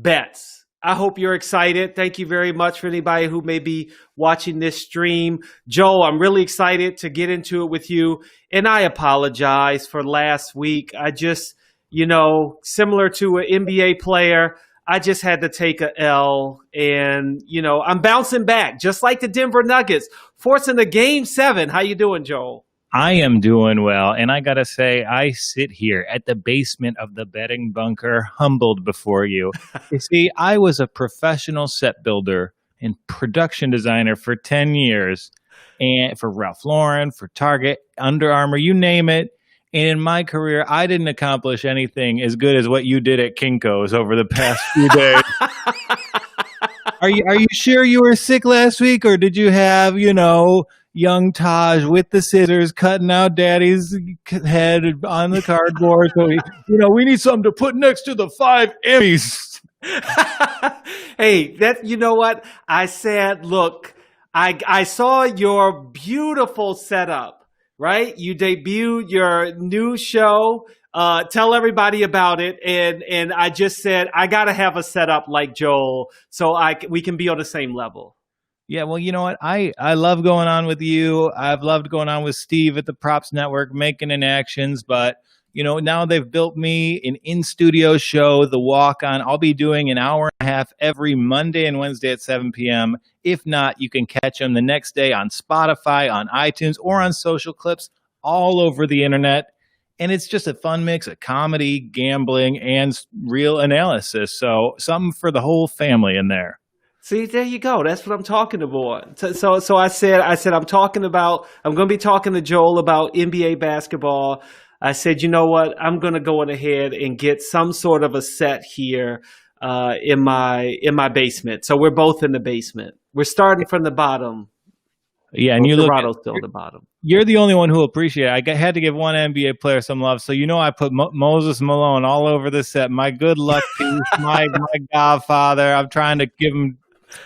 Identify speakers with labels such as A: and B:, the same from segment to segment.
A: bets. I hope you're excited. Thank you very much for anybody who may be watching this stream. Joel, I'm really excited to get into it with you. And I apologize for last week. I just, similar to an NBA player, I just had to take a L. And, I'm bouncing back, just like the Denver Nuggets, forcing a Game 7. How you doing, Joel?
B: I am doing well, and I got to say, I sit here at the basement of the betting bunker, humbled before you. You see, I was a professional set builder and production designer for 10 years, and for Ralph Lauren, for Target, Under Armour, you name it. And in my career, I didn't accomplish anything as good as what you did at Kinko's over the past few days. Are you sure you were sick last week, or did you have, young Taj with the scissors cutting out daddy's head on the cardboard? So we need something to put next to the 5 Emmys.
A: Hey, you know what? I said, look, I saw your beautiful setup, right? You debuted your new show. Tell everybody about it. And I just said, I got to have a setup like Joel so we can be on the same level.
B: Yeah, well, you know what? I love going on with you. I've loved going on with Steve at the Props Network, making inactions. But, now they've built me an in-studio show, The Walk On. I'll be doing an hour and a half every Monday and Wednesday at 7 p.m. If not, you can catch them the next day on Spotify, on iTunes, or on social clips all over the internet. And it's just a fun mix of comedy, gambling, and real analysis. So something for the whole family in there.
A: See, there you go. That's what I'm talking about. So I said I'm going to be talking to Joel about NBA basketball. I said, you know what? I'm going to go on ahead and get some sort of a set here in my basement. So we're both in the basement. We're starting from the bottom.
B: Yeah, and
A: Toronto's still the bottom.
B: You're the only one who appreciate it. I had to give one NBA player some love. So I put Moses Malone all over the set. My good luck piece, my godfather. I'm trying to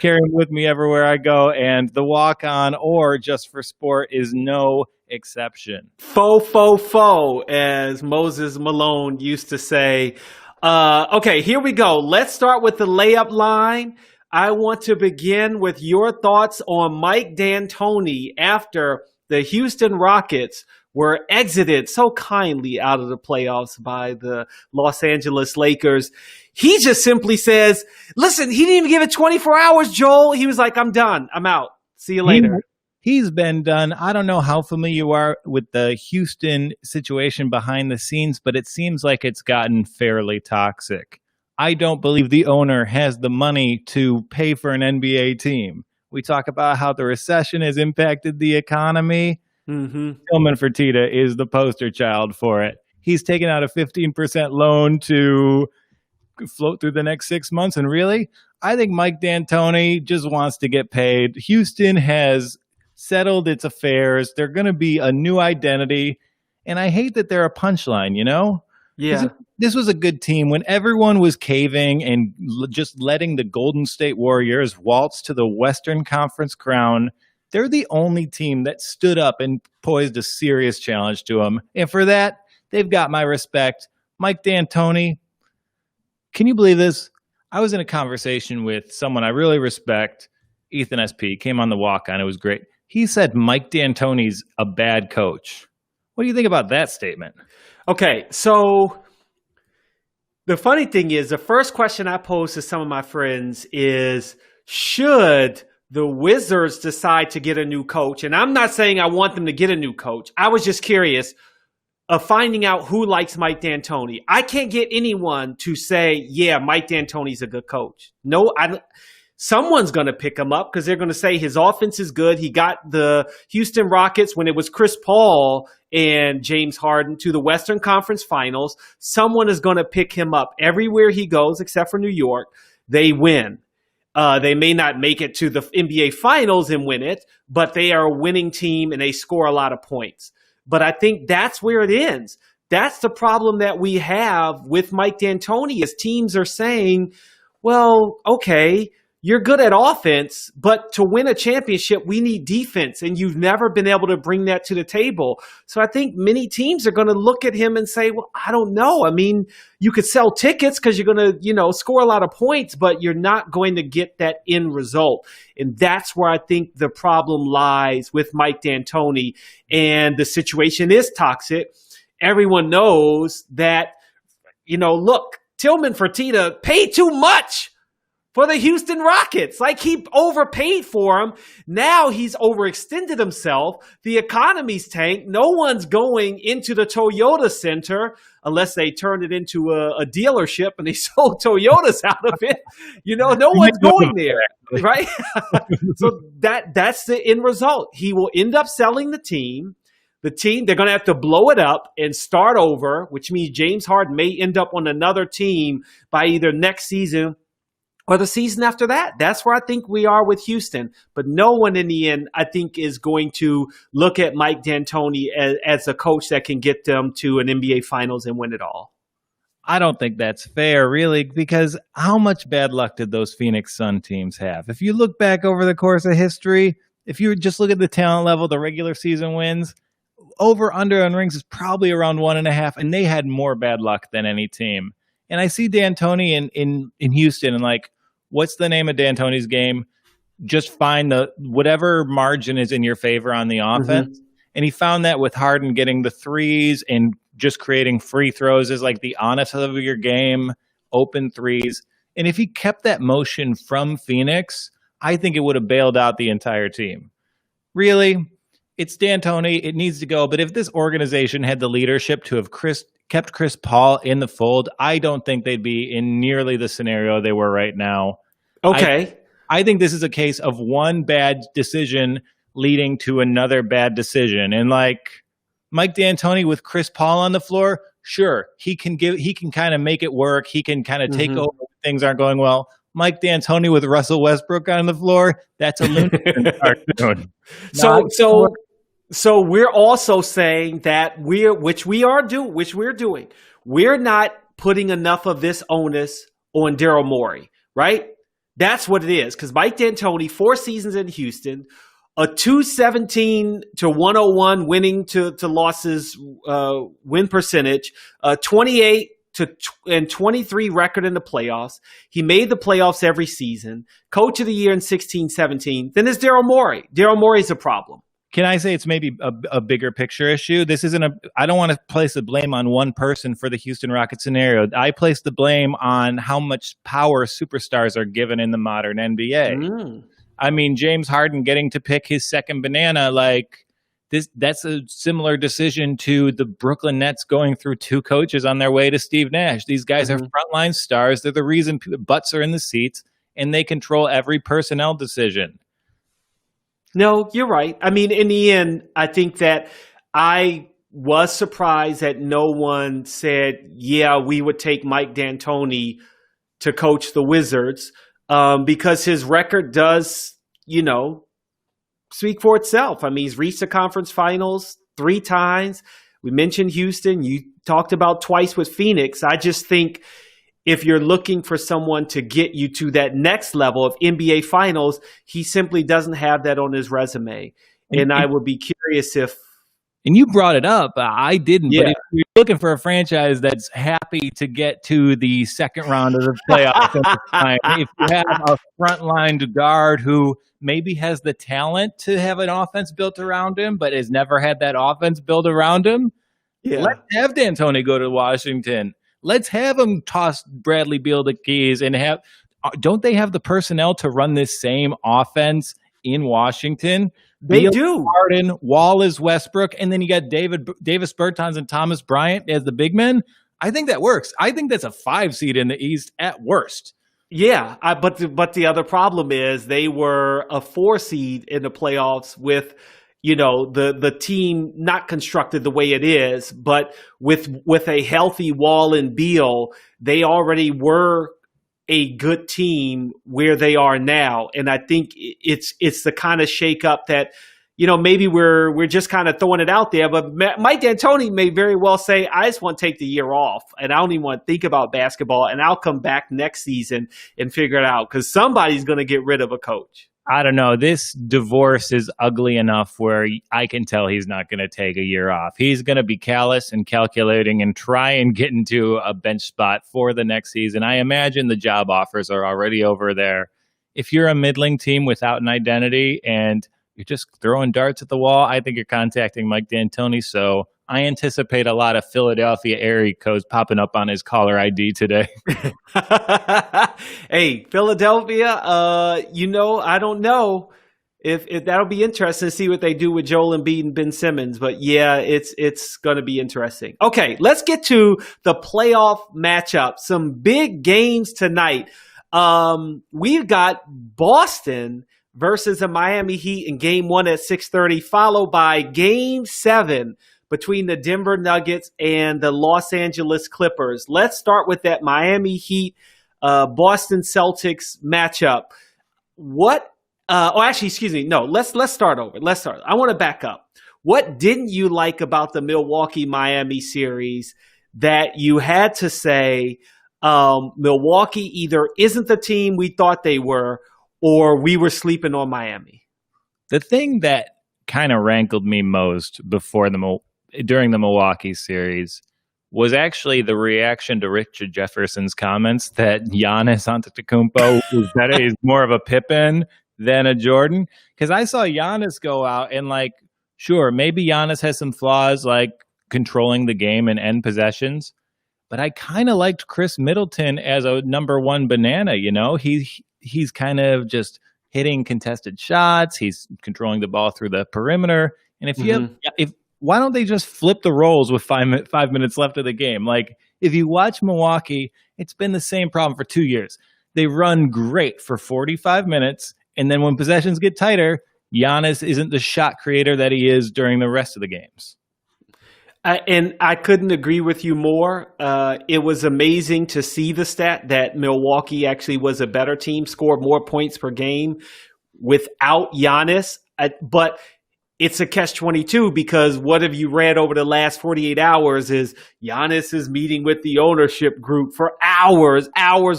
B: carry him with me everywhere I go, and the Walk On or Just for Sport is no exception.
A: Fo, as Moses Malone used to say. Okay, here we go. Let's start with the layup line. I want to begin with your thoughts on Mike D'Antoni after the Houston Rockets were exited so kindly out of the playoffs by the Los Angeles Lakers. He just simply says, listen, he didn't even give it 24 hours, Joel. He was like, I'm done. I'm out. See you later.
B: He's been done. I don't know how familiar you are with the Houston situation behind the scenes, but it seems like it's gotten fairly toxic. I don't believe the owner has the money to pay for an NBA team. We talk about how the recession has impacted the economy.
A: Mm-hmm.
B: Tillman Fertitta is the poster child for it. He's taken out a 15% loan to float through the next 6 months. And really, I think Mike D'Antoni just wants to get paid. Houston has settled its affairs. They're going to be a new identity. And I hate that they're a punchline,
A: Yeah.
B: This was a good team when everyone was caving and just letting the Golden State Warriors waltz to the Western Conference crown. They're the only team that stood up and posed a serious challenge to them. And for that, they've got my respect. Mike D'Antoni, can you believe this? I was in a conversation with someone I really respect, Ethan SP, came on the Walk On. It was great. He said Mike D'Antoni's a bad coach. What do you think about that statement?
A: Okay, so the funny thing is, the first question I pose to some of my friends is, should the Wizards decide to get a new coach? And I'm not saying I want them to get a new coach. I was just curious of finding out who likes Mike D'Antoni. I can't get anyone to say, yeah, Mike D'Antoni's a good coach. No, someone's going to pick him up because they're going to say his offense is good. He got the Houston Rockets when it was Chris Paul and James Harden to the Western Conference Finals. Someone is going to pick him up everywhere he goes, except for New York. They win. They may not make it to the NBA Finals and win it, but they are a winning team and they score a lot of points. But I think that's where it ends. That's the problem that we have with Mike D'Antoni is teams are saying, well, okay, you're good at offense, but to win a championship, we need defense. And you've never been able to bring that to the table. So I think many teams are going to look at him and say, well, I don't know. I mean, you could sell tickets because you're going to, score a lot of points, but you're not going to get that end result. And that's where I think the problem lies with Mike D'Antoni. And the situation is toxic. Everyone knows that, look, Tillman Fertitta paid too much for the Houston Rockets. Like, he overpaid for him. Now he's overextended himself. The economy's tanked. No one's going into the Toyota Center unless they turned it into a dealership and they sold Toyotas out of it. No one's going there, right? So that's the end result. He will end up selling the team. The team, they're going to have to blow it up and start over, which means James Harden may end up on another team by either next season or the season after that. That's where I think we are with Houston. But no one in the end, I think, is going to look at Mike D'Antoni as a coach that can get them to an NBA Finals and win it all.
B: I don't think that's fair, really, because how much bad luck did those Phoenix Sun teams have? If you look back over the course of history, if you just look at the talent level, the regular season wins, over under on rings is probably around 1.5, and they had more bad luck than any team. And I see D'Antoni in Houston, and like, what's the name of D'Antoni's game? Just find whatever margin is in your favor on the offense. Mm-hmm. And he found that with Harden getting the threes and just creating free throws is like the honest of your game, open threes. And if he kept that motion from Phoenix, I think it would have bailed out the entire team. Really, it's D'Antoni. It needs to go. But if this organization had the leadership to have kept Chris Paul in the fold, I don't think they'd be in nearly the scenario they were right now.
A: Okay.
B: I think this is a case of one bad decision leading to another bad decision. And like Mike D'Antoni with Chris Paul on the floor, sure, he can kind of make it work. He can kind of take over when things aren't going well. Mike D'Antoni with Russell Westbrook on the floor, that's a lunatic cartoon.
A: So we're also saying that which we're doing. We're not putting enough of this onus on Daryl Morey, right? That's what it is. Because Mike D'Antoni, 4 seasons in Houston, a 217 to 101 winning to losses win percentage, 28 and 23 record in the playoffs. He made the playoffs every season. Coach of the year in 16-17. Then there's Daryl Morey. Daryl Morey's a problem.
B: Can I say it's maybe a bigger picture issue? This isn't I don't want to place the blame on one person for the Houston Rockets scenario. I place the blame on how much power superstars are given in the modern NBA. I mean, James Harden getting to pick his second banana, like that's a similar decision to the Brooklyn Nets going through 2 coaches on their way to Steve Nash. These guys are frontline stars. They're the reason butts are in the seats, and they control every personnel decision.
A: No, you're right. I mean, in the end, I think that I was surprised that no one said, yeah, we would take Mike D'Antoni to coach the Wizards because his record does, speak for itself. I mean, he's reached the conference finals 3 times. We mentioned Houston. You talked about twice with Phoenix. I just think if you're looking for someone to get you to that next level of NBA Finals, he simply doesn't have that on his resume. And I would be curious if...
B: And you brought it up. I didn't. Yeah. But if you're looking for a franchise that's happy to get to the second round of the playoffs, if you have a frontline guard who maybe has the talent to have an offense built around him, but has never had that offense built around him, let's have D'Antoni go to Washington. Let's have him toss Bradley Beal the keys and don't they have the personnel to run this same offense in Washington?
A: They
B: Beal,
A: do.
B: Harden, Wall is Westbrook, and then you got Davis Bertans and Thomas Bryant as the big men. I think that works. I think that's a 5 seed in the East at worst.
A: Yeah, but the other problem is they were a 4 seed in the playoffs with the team not constructed the way it is, but with a healthy Wall and Beal, they already were a good team where they are now. And I think it's the kind of shakeup that, maybe we're just kind of throwing it out there. But Mike D'Antoni may very well say, I just want to take the year off, and I don't even want to think about basketball, and I'll come back next season and figure it out, because somebody's going to get rid of a coach.
B: I don't know. This divorce is ugly enough where I can tell he's not going to take a year off. He's going to be callous and calculating and try and get into a bench spot for the next season. I imagine the job offers are already over there. If you're a middling team without an identity and you're just throwing darts at the wall, I think you're contacting Mike D'Antoni. So I anticipate a lot of Philadelphia area codes popping up on his caller ID today.
A: Hey, Philadelphia, I don't know if that'll be interesting to see what they do with Joel Embiid and Ben Simmons. But yeah, it's going to be interesting. Okay, let's get to the playoff matchup. Some big games tonight. We've got Boston versus the Miami Heat in game 1 at 6:30, followed by game 7 between the Denver Nuggets and the Los Angeles Clippers. Let's start with that Miami Heat, Boston Celtics matchup. Let's start over. I want to back up. What didn't you like about the Milwaukee-Miami series that you had to say, Milwaukee either isn't the team we thought they were, or we were sleeping on Miami?
B: The thing that kind of rankled me most during the Milwaukee series was actually the reaction to Richard Jefferson's comments that Giannis Antetokounmpo is more of a Pippen than a Jordan. Because I saw Giannis go out and, sure, maybe Giannis has some flaws like controlling the game and end possessions, but I kind of liked Chris Middleton as a number one banana. He's kind of just hitting contested shots. He's controlling the ball through the perimeter. And why don't they just flip the roles with 5 minutes left of the game? If you watch Milwaukee, it's been the same problem for 2 years. They run great for 45 minutes, and then when possessions get tighter, Giannis isn't the shot creator that he is during the rest of the games.
A: And I couldn't agree with you more. It was amazing to see the stat that Milwaukee actually was a better team, scored more points per game without Giannis. But it's a catch-22, because what have you read over the last 48 hours is Giannis is meeting with the ownership group for hours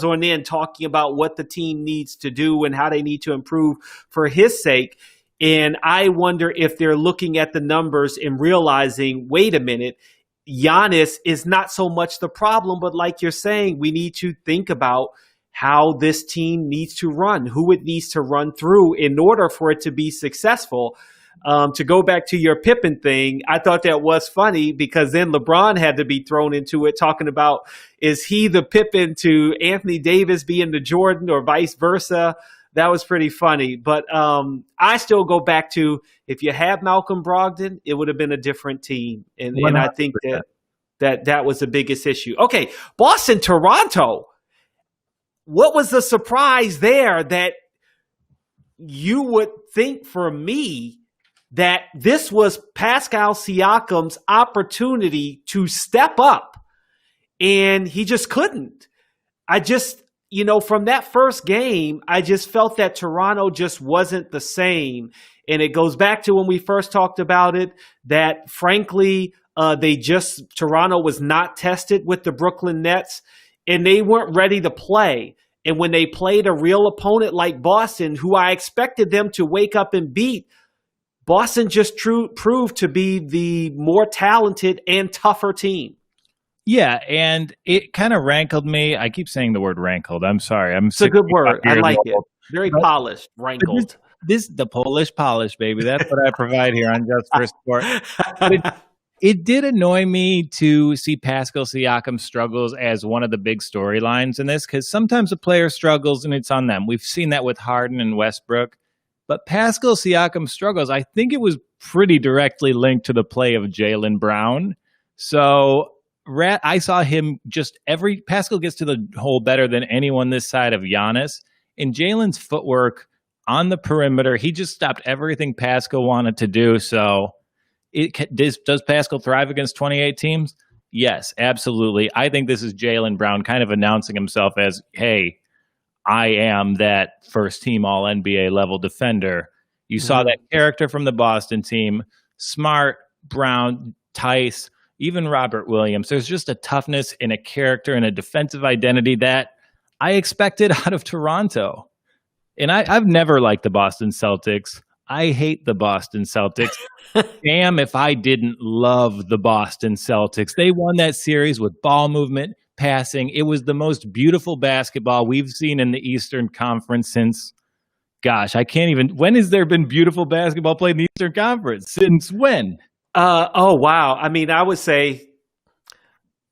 A: on end, talking about what the team needs to do and how they need to improve for his sake. And I wonder if they're looking at the numbers and realizing, wait a minute, Giannis is not so much the problem, but like you're saying, we need to think about how this team needs to run, who it needs to run through in order for it to be successful. To go back to your Pippen thing, I thought that was funny, because then LeBron had to be thrown into it, talking about, is he the Pippen to Anthony Davis being the Jordan, or vice versa? That was pretty funny. But I still go back to, if you had Malcolm Brogdon, it would have been a different team. And I think that was the biggest issue. Okay, Boston, Toronto. What was the surprise there that you would think, for me, that this was Pascal Siakam's opportunity to step up, and he just couldn't? From that first game, I just felt that Toronto just wasn't the same. And it goes back to when we first talked about it, that frankly, Toronto was not tested with the Brooklyn Nets, and they weren't ready to play. And when they played a real opponent like Boston, who I expected them to wake up and beat, Boston just proved to be the more talented and tougher team.
B: Yeah, and it kind of rankled me. I keep saying the word rankled. I'm sorry.
A: It's a good word. I like it. Very polished, rankled.
B: The Polish polish, baby. That's what I provide here on Just for Sport. But it did annoy me to see Pascal Siakam struggles as one of the big storylines in this, because sometimes a player struggles and it's on them. We've seen that with Harden and Westbrook. But Pascal Siakam struggles, I think it was pretty directly linked to the play of Jaylen Brown. So I saw him Pascal gets to the hole better than anyone this side of Giannis. And Jaylen's footwork on the perimeter, he just stopped everything Pascal wanted to do. So does Pascal thrive against 28 teams? Yes, absolutely. I think this is Jaylen Brown kind of announcing himself as, hey, I am that first team all NBA level defender. You saw
A: Mhm.
B: that character from the Boston team, Smart, Brown, Tice, even Robert Williams. There's just a toughness and a character and a defensive identity that I expected out of Toronto. And I've never liked the Boston Celtics. I hate the Boston Celtics. Damn if I didn't love the Boston Celtics. They won that series with ball movement, passing. It was the most beautiful basketball we've seen in the Eastern Conference since, gosh, I can't even. When has there been beautiful basketball played in the Eastern Conference? Since when?
A: Oh wow! I mean, I would say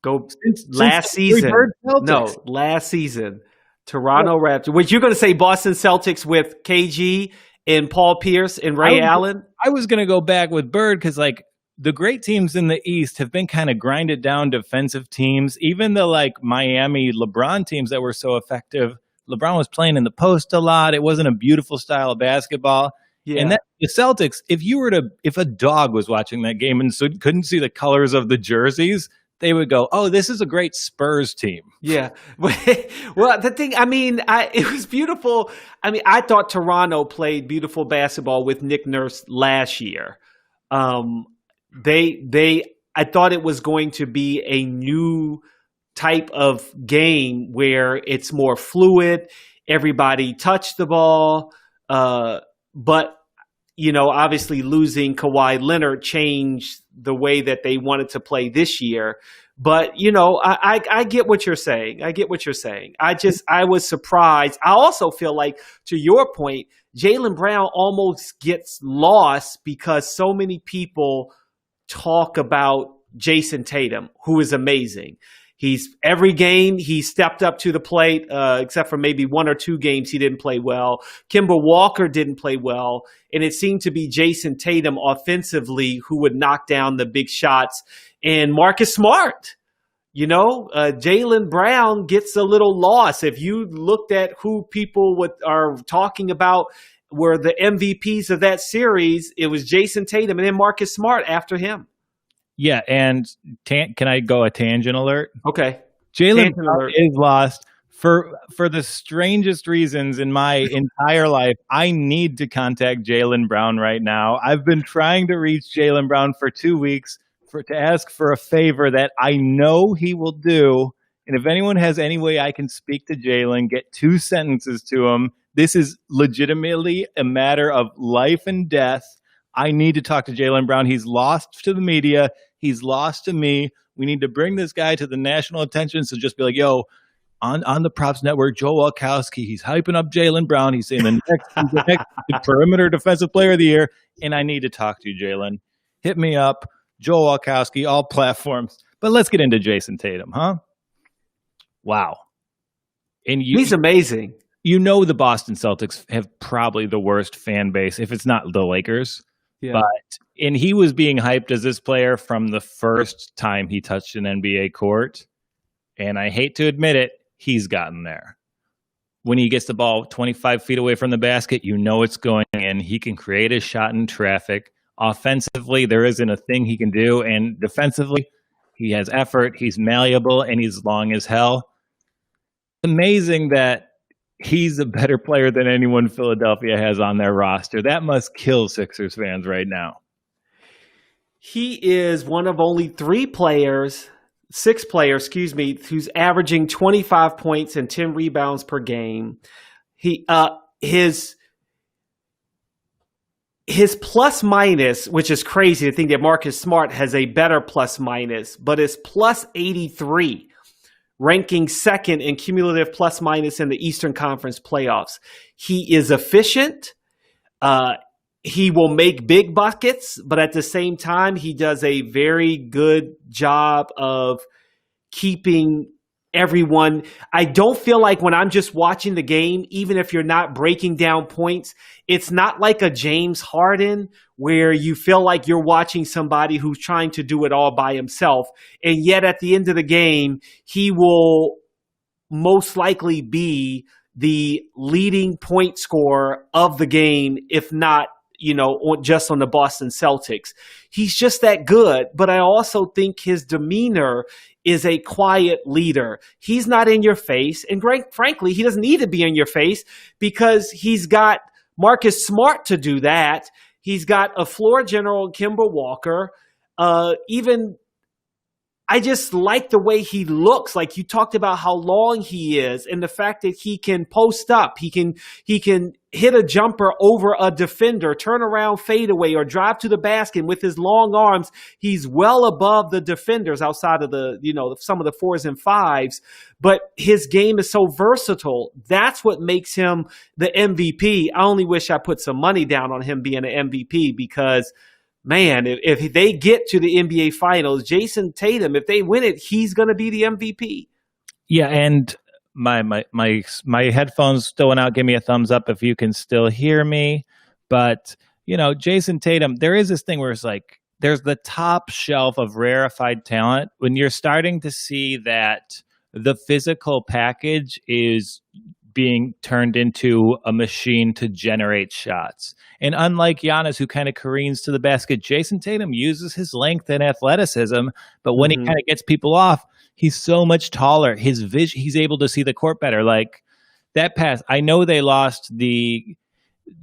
A: go
B: Since
A: last
B: the Larry
A: season.
B: Bird Celtics.
A: No, last season. Toronto Raptors. Which you're going to say Boston Celtics with KG and Paul Pierce and Ray Allen?
B: I was going to go back with Bird because, like, the great teams in the East have been kind of grinded down defensive teams. Even the, like, Miami LeBron teams that were so effective, LeBron was playing in the post a lot. It wasn't a beautiful style of basketball.
A: Yeah.
B: And that the Celtics, if a dog was watching that game and so couldn't see the colors of the jerseys, they would go, "Oh, this is a great Spurs team."
A: Yeah. Well, the thing, I mean, it was beautiful. I mean, I thought Toronto played beautiful basketball with Nick Nurse last year. I thought it was going to be a new type of game where it's more fluid. Everybody touched the ball. But, you know, obviously losing Kawhi Leonard changed the way that they wanted to play this year. But, you know, I get what you're saying. I get what you're saying. I was surprised. I also feel like, to your point, Jaylen Brown almost gets lost because so many people talk about Jason Tatum, who is amazing. Every game he stepped up to the plate, except for maybe one or two games he didn't play well. Kemba Walker didn't play well, and it seemed to be Jason Tatum offensively who would knock down the big shots. And Marcus Smart, you know, Jaylen Brown gets a little lost. If you looked at who people are talking about were the MVPs of that series, it was Jason Tatum and then Marcus Smart after him.
B: Yeah, and can I go a tangent alert?
A: Okay.
B: Jaylen Brown is lost for the strangest reasons in my entire life. I need to contact Jaylen Brown right now. I've been trying to reach Jaylen Brown for 2 weeks to ask for a favor that I know he will do. And if anyone has any way I can speak to Jaylen, get 2 sentences to him, this is legitimately a matter of life and death. I need to talk to Jaylen Brown. He's lost to the media. He's lost to me. We need to bring this guy to the national attention. So just be like, yo, on the Props Network, Joe Walkowski, he's hyping up Jaylen Brown. He's saying he's the next perimeter defensive player of the year. And I need to talk to you, Jaylen. Hit me up, Joe Walkowski, all platforms. But let's get into Jason Tatum, huh? Wow. And
A: he's amazing.
B: You know the Boston Celtics have probably the worst fan base, if it's not the Lakers. Yeah. And he was being hyped as this player from the first time he touched an NBA court. And I hate to admit it, he's gotten there. When he gets the ball 25 feet away from the basket, you know it's going in. He can create a shot in traffic. Offensively, there isn't a thing he can do. And defensively, he has effort. He's malleable, and he's long as hell. It's amazing that he's a better player than anyone Philadelphia has on their roster. That must kill Sixers fans right now.
A: He is one of only 6 players, who's averaging 25 points and 10 rebounds per game. His plus minus, which is crazy to think that Marcus Smart has a better plus minus, but is plus 83. Ranking second in cumulative plus minus in the Eastern Conference playoffs. He is efficient. He will make big buckets, but at the same time, he does a very good job of keeping everyone. I don't feel like when I'm just watching the game, even if you're not breaking down points, it's not like a James Harden where you feel like you're watching somebody who's trying to do it all by himself. And yet at the end of the game, he will most likely be the leading point scorer of the game, if not, just on the Boston Celtics. He's just that good. But I also think his demeanor is a quiet leader. He's not in your face. And frankly, he doesn't need to be in your face because he's got Marcus Smart to do that. He's got a floor general, Kemba Walker. Even I just like the way he looks. Like you talked about how long he is and the fact that he can post up. He can hit a jumper over a defender, turn around, fade away, or drive to the basket with his long arms. He's well above the defenders outside of some of the 4s and 5s. But his game is so versatile. That's what makes him the MVP. I only wish I put some money down on him being an MVP because man, if they get to the NBA Finals, Jason Tatum, if they win it, he's going to be the MVP.
B: Yeah, and my headphones still went out. Give me a thumbs up if you can still hear me. But, Jason Tatum, there is this thing where it's like there's the top shelf of rarefied talent when you're starting to see that the physical package is being turned into a machine to generate shots. And unlike Giannis, who kind of careens to the basket, Jason Tatum uses his length and athleticism, but when he kind of gets people off, he's so much taller. His vision, he's able to see the court better. Like that pass, I know they lost the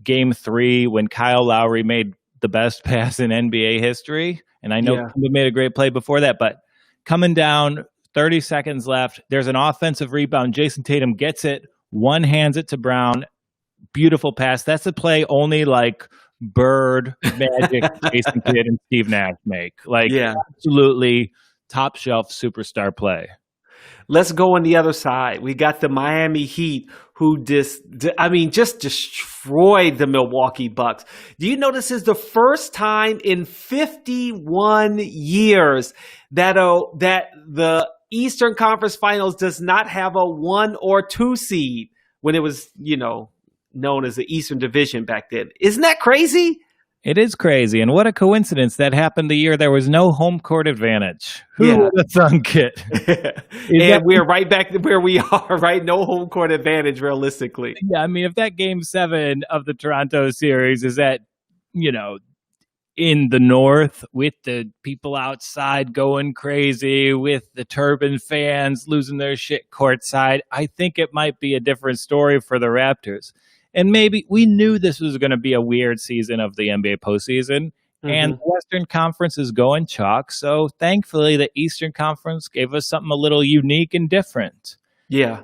B: game 3 when Kyle Lowry made the best pass in NBA history, and I know he made a great play before that, but coming down, 30 seconds left, there's an offensive rebound. Jason Tatum gets it, one hands it to Brown. Beautiful pass. That's a play only like Bird, Magic, Jason Kidd, and Steve Nash make. Like absolutely top shelf superstar play.
A: Let's go on the other side. We got the Miami Heat who just destroyed the Milwaukee Bucks. Do you know this is the first time in 51 years that the Eastern Conference Finals does not have a 1 or 2 seed when it was, known as the Eastern Division back then. Isn't that crazy?
B: It is crazy. And what a coincidence that happened the year there was no home court advantage. Who would have thunk it?
A: And we're right back where we are, right? No home court advantage, realistically.
B: Yeah, I mean, if that game 7 of the Toronto series is at, in the north with the people outside going crazy, with the turban fans losing their shit courtside, I think it might be a different story for the Raptors. And maybe we knew this was going to be a weird season of the NBA postseason, and the Western Conference is going chalk. So thankfully, the Eastern Conference gave us something a little unique and different.
A: Yeah,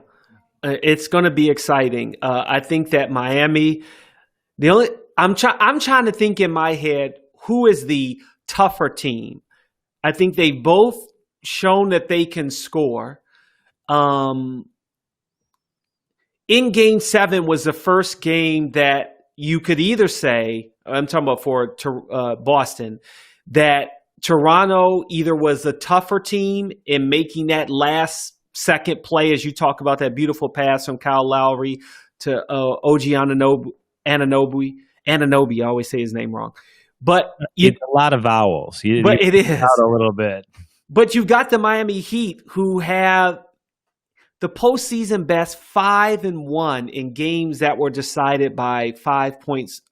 A: it's going to be exciting. I think that Miami, I'm trying to think in my head, who is the tougher team? I think they both shown that they can score. In Game 7 was the first game that you could either say, I'm talking about for Boston, that Toronto either was the tougher team in making that last second play, as you talk about that beautiful pass from Kyle Lowry to OG Anunoby. I always say his name wrong. But
B: it's a lot of vowels.
A: It is
B: out a little bit.
A: But you've got the Miami Heat who have the postseason best 5-1 in games that were decided by 5 points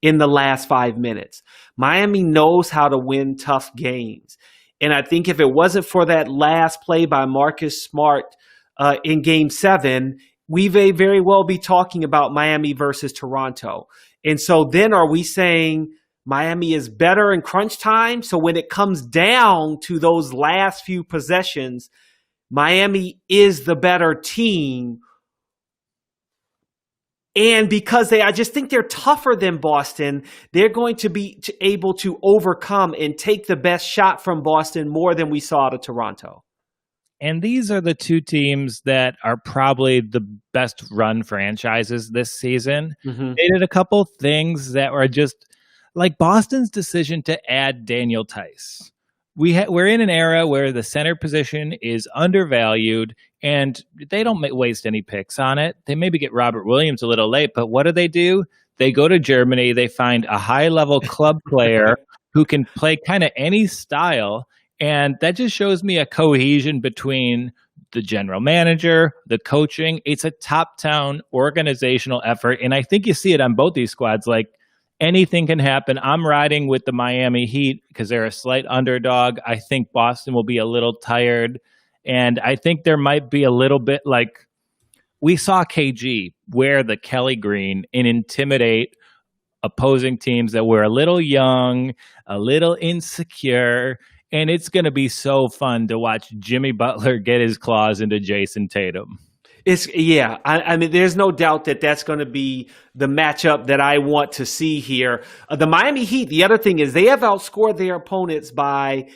A: in the last 5 minutes. Miami knows how to win tough games. And I think if it wasn't for that last play by Marcus Smart in Game 7, we may very well be talking about Miami versus Toronto. And so then are we saying Miami is better in crunch time? So when it comes down to those last few possessions, Miami is the better team. And because I just think they're tougher than Boston, they're going to be able to overcome and take the best shot from Boston more than we saw to Toronto.
B: And these are the two teams that are probably the best run franchises this season. Mm-hmm. They did a couple things that were just like Boston's decision to add Daniel Tice. We're in an era where the center position is undervalued, and they don't waste any picks on it. They maybe get Robert Williams a little late, but what do? They go to Germany. They find a high-level club player who can play kind of any style, and that just shows me a cohesion between the general manager, the coaching. It's a top-down organizational effort, and I think you see it on both these squads. Like, anything can happen. I'm riding with the Miami Heat because they're a slight underdog. I think Boston will be a little tired. And I think there might be a little bit like we saw KG wear the Kelly green and intimidate opposing teams that were a little young, a little insecure, and it's going to be so fun to watch Jimmy Butler get his claws into Jason Tatum.
A: I mean, there's no doubt that that's going to be the matchup that I want to see here. The Miami Heat, the other thing is they have outscored their opponents by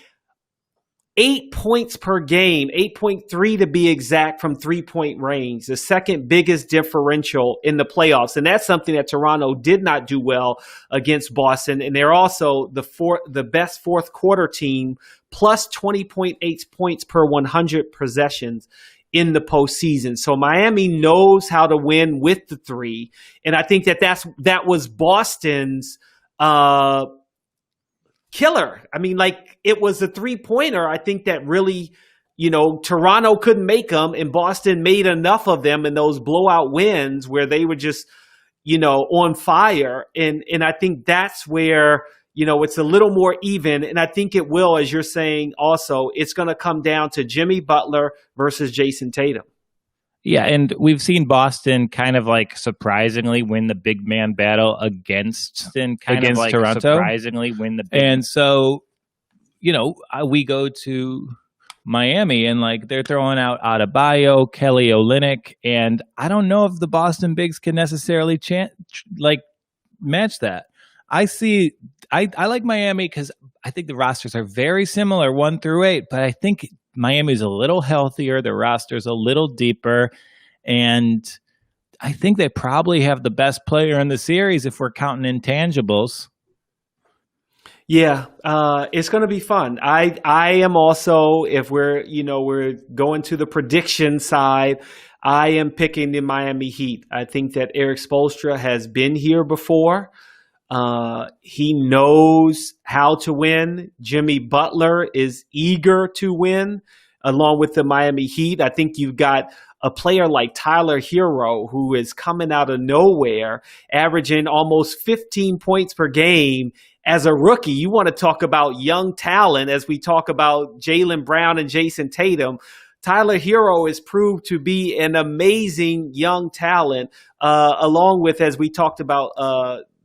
A: 8 points per game, 8.3 to be exact, from 3-point range, the second biggest differential in the playoffs. And that's something that Toronto did not do well against Boston. And they're also the best fourth quarter team, plus 20.8 points per 100 possessions in the postseason. So Miami knows how to win with the three. And I think that was Boston's killer. I mean, like, it was a 3-pointer. I think that really, Toronto couldn't make them, and Boston made enough of them in those blowout wins where they were just, on fire. And I think that's where, it's a little more even. And I think it will, as you're saying also, it's going to come down to Jimmy Butler versus Jason Tatum.
B: Yeah, and we've seen Boston kind of like surprisingly win the big man battle against Toronto. Surprisingly win the big and so, we go to Miami and like they're throwing out Adebayo, Kelly Olynyk, and I don't know if the Boston Bigs can necessarily match that. I like Miami because I think the rosters are very similar 1 through 8, but I think Miami's a little healthier. Their roster's a little deeper, and I think they probably have the best player in the series if we're counting intangibles.
A: Yeah, it's going to be fun. I am also, if we're going to the prediction side, I am picking the Miami Heat. I think that Eric Spoelstra has been here before. He knows how to win. Jimmy Butler is eager to win along with the Miami Heat. I think you've got a player like Tyler Hero, who is coming out of nowhere, averaging almost 15 points per game as a rookie. You want to talk about young talent as we talk about Jaylen Brown and Jason Tatum. Tyler Hero is proved to be an amazing young talent, along with, as we talked about,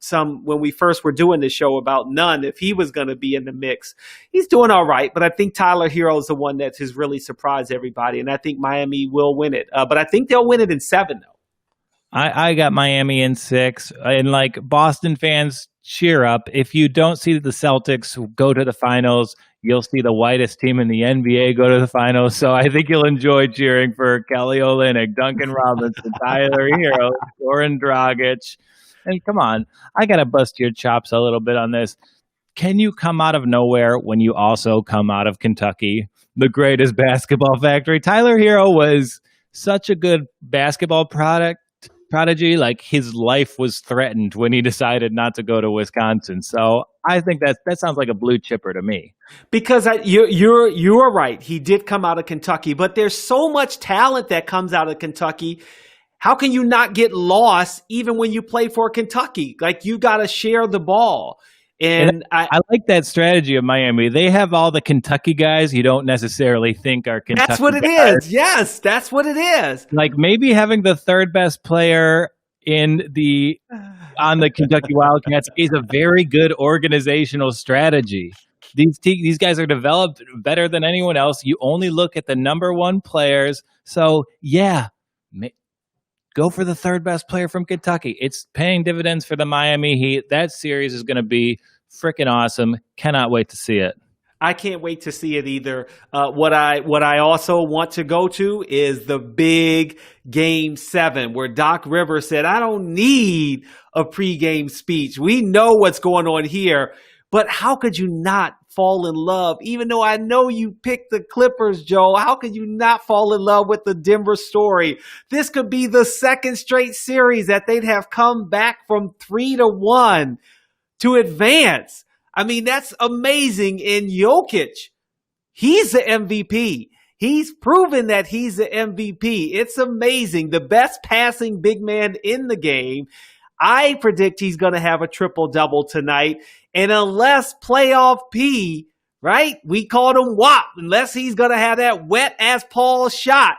A: some when we first were doing this show about Nunn, if he was going to be in the mix. He's doing all right, but I think Tyler Hero is the one that has really surprised everybody, and I think Miami will win it. But I think they'll win it in 7, though.
B: I got Miami in 6, and like Boston fans, cheer up. If you don't see the Celtics go to the finals, you'll see the whitest team in the NBA go to the finals. So I think you'll enjoy cheering for Kelly Olynyk, Duncan Robinson, Tyler Hero, Goran Dragic. And come on, I got to bust your chops a little bit on this. Can you come out of nowhere when you also come out of Kentucky, the greatest basketball factory? Tyler Hero was such a good basketball prodigy. Like, his life was threatened when he decided not to go to Wisconsin. So I think that sounds like a blue chipper to me.
A: Because you're right. He did come out of Kentucky, but there's so much talent that comes out of Kentucky. How can you not get lost even when you play for Kentucky? Like, you got to share the ball. And
B: I like that strategy of Miami. They have all the Kentucky guys you don't necessarily think are Kentucky
A: That's what it
B: guys.
A: is. Yes, that's what it is.
B: Like, maybe having the third best player on the Kentucky Wildcats is a very good organizational strategy. These guys are developed better than anyone else. You only look at the number 1 players. So, yeah, go for the third best player from Kentucky. It's paying dividends for the Miami Heat. That series is going to be freaking awesome. Cannot wait to see it.
A: I can't wait to see it either. What I also want to go to is the big Game 7, where Doc Rivers said, I don't need a pregame speech. We know what's going on here. But how could you not fall in love? Even though I know you picked the Clippers, Joe, how could you not fall in love with the Denver story? This could be the second straight series that they'd have come back from 3-1 to advance. I mean, that's amazing. And Jokic, he's the MVP. He's proven that he's the MVP. It's amazing. The best passing big man in the game. I predict he's going to have a triple-double tonight. And unless playoff P, right, we called him WAP, unless he's going to have that wet-ass Paul shot,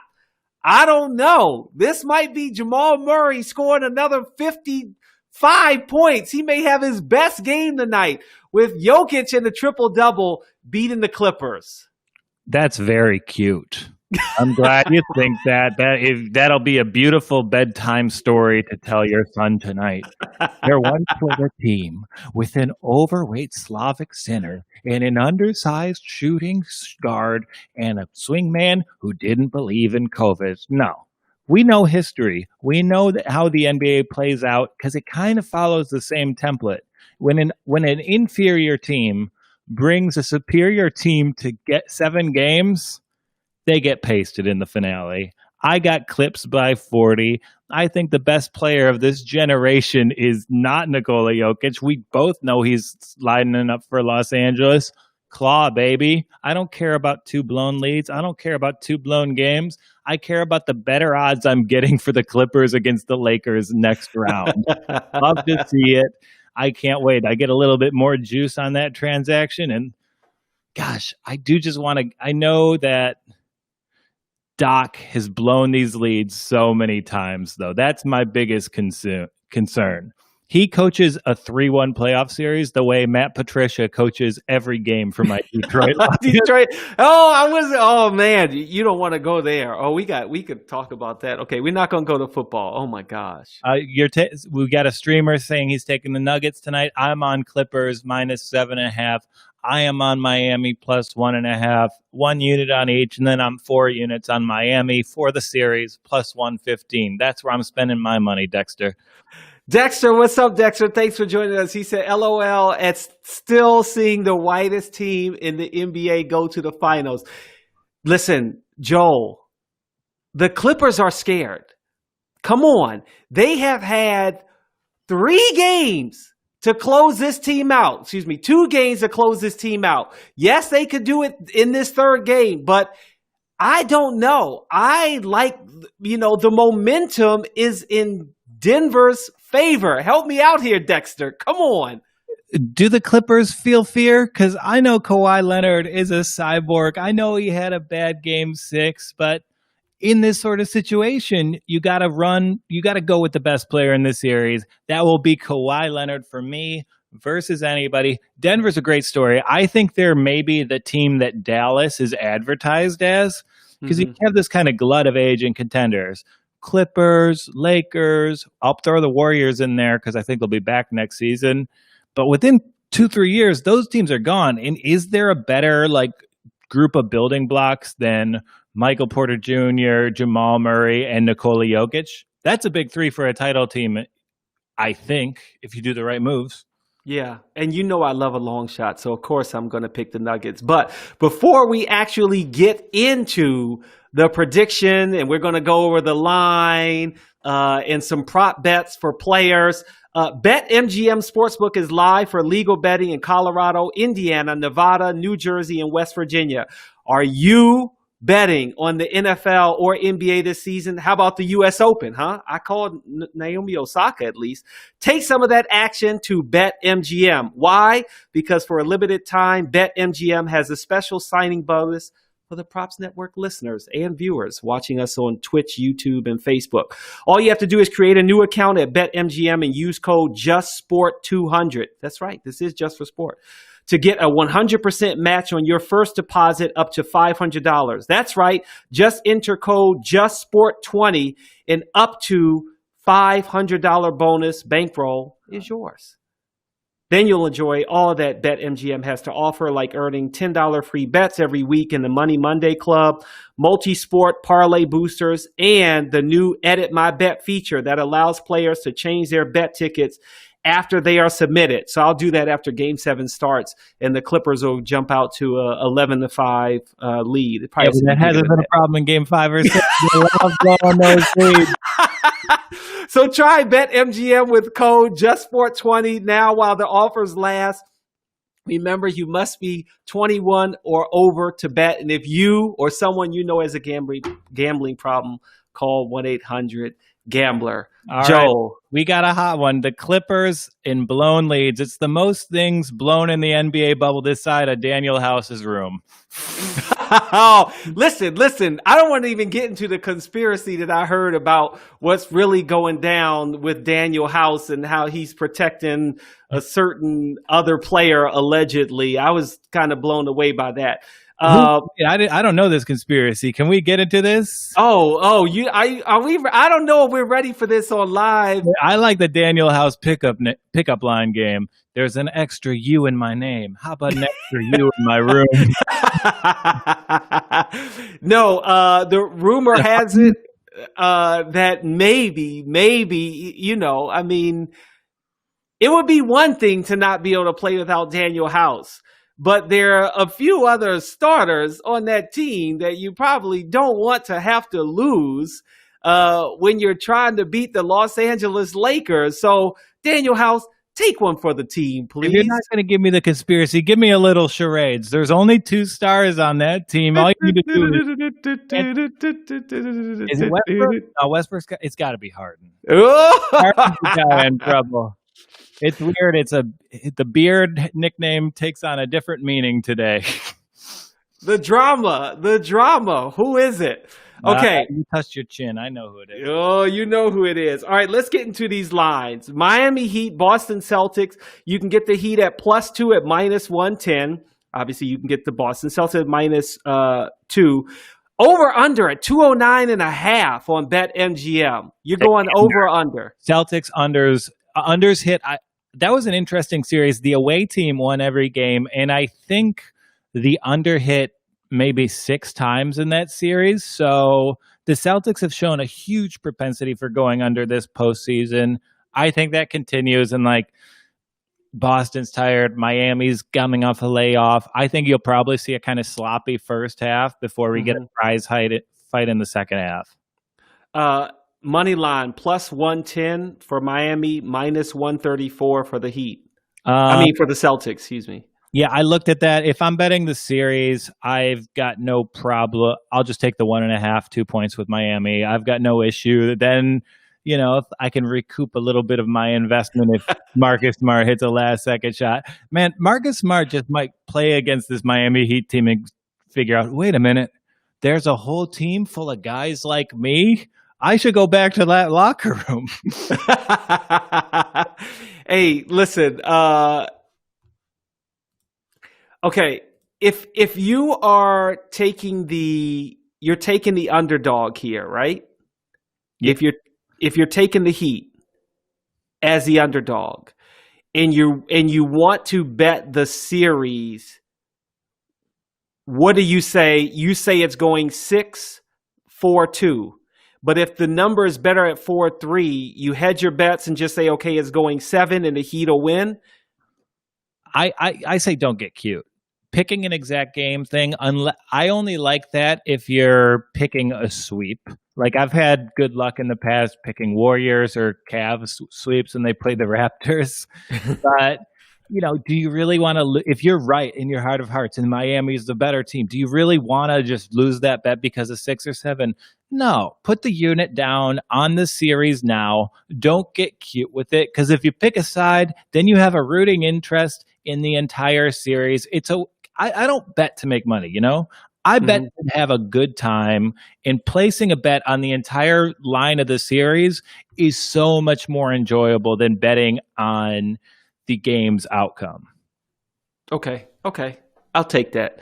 A: I don't know. This might be Jamal Murray scoring another 50 5 points. He may have his best game tonight with Jokic in the triple-double beating the Clippers.
B: That's very cute. I'm glad you think that. That'll be a beautiful bedtime story to tell your son tonight. There once was a team with an overweight Slavic center and an undersized shooting guard and a swingman who didn't believe in COVID. No. We know history. We know how the NBA plays out because it kind of follows the same template. When an inferior team brings a superior team to get 7 games, they get pasted in the finale. I got clipped by 40. I think the best player of this generation is not Nikola Jokic. We both know he's lining up for Los Angeles. Claw, baby. I don't care about 2 blown leads. I don't care about 2 blown games. I care about the better odds I'm getting for the Clippers against the Lakers next round. Love to see it. I can't wait. I get a little bit more juice on that transaction. And gosh, I do just want to, I know that Doc has blown these leads so many times, though. That's my biggest concern. He coaches a 3-1 playoff series the way Matt Patricia coaches every game for my Detroit Lions.
A: Detroit. Oh man, you don't want to go there. Oh, we could talk about that. Okay, we're not going to go to football. Oh my gosh.
B: We got a streamer saying he's taking the Nuggets tonight. I'm on Clippers -7.5. I am on Miami +1.5, 1 unit on each, and then I'm 4 units on Miami for the series +115. That's where I'm spending my money, Dexter.
A: Dexter, what's up, Dexter? Thanks for joining us. He said, LOL at still seeing the whitest team in the NBA go to the finals. Listen, Joel, the Clippers are scared. Come on. They have had 3 games to close this team out. 2 games to close this team out. Yes, they could do it in this 3rd game, but I don't know. I like, the momentum is in Denver's favor. Help me out here, Dexter. Come on.
B: Do the Clippers feel fear? Because I know Kawhi Leonard is a cyborg. I know he had a bad game 6, but in this sort of situation, you got to go with the best player in this series. That will be Kawhi Leonard for me versus anybody. Denver's a great story. I think they're maybe the team that Dallas is advertised as because you have this kind of glut of aging contenders. Clippers, Lakers, I'll throw the Warriors in there because I think they'll be back next season. But within 2-3 years, those teams are gone. And is there a better group of building blocks than Michael Porter Jr., Jamal Murray, and Nikola Jokic? That's a big 3 for a title team, I think, if you do the right moves.
A: Yeah, and I love a long shot, so of course I'm going to pick the Nuggets. But before we actually get into the prediction, and we're going to go over the line and some prop bets for players, BetMGM Sportsbook is live for legal betting in Colorado, Indiana, Nevada, New Jersey, and West Virginia. Are you betting on the NFL or NBA this season? How about the U.S. Open, huh? I called Naomi Osaka at least. Take some of that action to BetMGM. Why? Because for a limited time, BetMGM has a special signing bonus for the Props Network listeners and viewers watching us on Twitch, YouTube, and Facebook. All you have to do is create a new account at BetMGM and use code JustSport200. That's right. This is just for sport. To get a 100% match on your first deposit up to $500. That's right. Just enter code JustSport20 and up to $500 bonus bankroll is yours. Then you'll enjoy all that BetMGM has to offer, like earning $10 free bets every week in the Money Monday Club, multi-sport parlay boosters, and the new Edit My Bet feature that allows players to change their bet tickets after they are submitted. So I'll do that after Game 7 starts, and the Clippers will jump out to a 11-5 lead.
B: That hasn't been a problem in Game 5 or 6. They love blowing those leads.
A: So try BetMGM with code JustSport20 now while the offers last. Remember, you must be 21 or over to bet. And if you or someone you know has a gambling problem, call gambler.
B: All right.
A: Joe.
B: We got a hot one. The Clippers in blown leads. It's the most things blown in the NBA bubble this side of Daniel House's room.
A: Oh, listen. I don't want to even get into the conspiracy that I heard about what's really going down with Daniel House and how he's protecting a certain other player allegedly. I was kind of blown away by that.
B: I don't know this conspiracy. Can we get into this?
A: I don't know if we're ready for this on live.
B: I like the Daniel House pickup line game. There's an extra U in my name. How about an extra U in my room?
A: No, the rumor has it that maybe, I mean, it would be one thing to not be able to play without Daniel House. But there are a few other starters on that team that you probably don't want to have to lose when you're trying to beat the Los Angeles Lakers. So, Daniel House, take one for the team, please.
B: If you're not going to give me the conspiracy, give me a little charades. There's only 2 stars on that team. All you need to do is it Westbrook? No, Westbrook's it's got to be Harden. Harden's the guy in trouble. It's weird. The Beard nickname takes on a different meaning today.
A: The drama. Who is it? Okay.
B: You touched your chin. I know who it is.
A: Oh, you know who it is. All right, let's get into these lines. Miami Heat, Boston Celtics. You can get the Heat at +2 at -110. Obviously, you can get the Boston Celtics at -2. Over under at 209.5 on BetMGM. You're going over under.
B: Celtics unders hit. That was an interesting series. The away team won every game, and I think the under hit maybe 6 times in that series. So the Celtics have shown a huge propensity for going under this postseason. I think that continues, and Boston's tired. Miami's coming off a layoff. I think you'll probably see a kind of sloppy first half before we get a prize fight in the second half.
A: Money line +110 for Miami, -134 for the Heat. For the Celtics, excuse me.
B: Yeah, I looked at that. If I'm betting the series, I've got no problem. I'll just take the 1.5, 2 points with Miami. I've got no issue. Then, if I can recoup a little bit of my investment if Marcus Smart hits a last-second shot. Man, Marcus Smart just might play against this Miami Heat team and figure out, wait a minute, there's a whole team full of guys like me? I should go back to that locker room.
A: Hey, listen. Okay, if you are taking the underdog here, right?
B: Yep.
A: If you're taking the Heat as the underdog, and you want to bet the series, what do you say? You say it's going 6-4-2. But if the number is better at 4-3, you hedge your bets and just say, okay, it's going 7 and the Heat will win.
B: I say don't get cute. Picking an exact game thing, I only like that if you're picking a sweep. I've had good luck in the past picking Warriors or Cavs sweeps when they play the Raptors. But, do you really want to, if you're right in your heart of hearts and Miami is the better team, do you really want to just lose that bet because of 6 or 7? No, put the unit down on the series now. Don't get cute with it, because if you pick a side, then you have a rooting interest in the entire series. I don't bet to make money, I bet to have a good time, and placing a bet on the entire line of the series is so much more enjoyable than betting on the game's outcome.
A: Okay. I'll take that.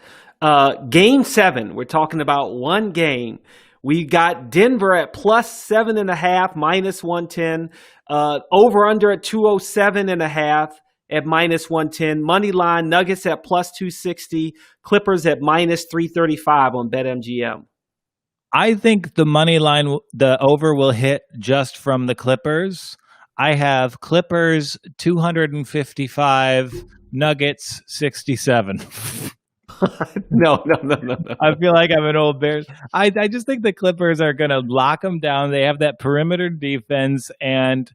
A: Game 7, we're talking about one game. We got Denver at +7.5, -110. Over under at 207.5 at -110. Money line Nuggets at +260. Clippers at -335 on BetMGM.
B: I think the money line, the over will hit just from the Clippers. I have Clippers 255, Nuggets 67.
A: No.
B: I feel like I'm an old Bears. I just think the Clippers are going to lock them down. They have that perimeter defense, and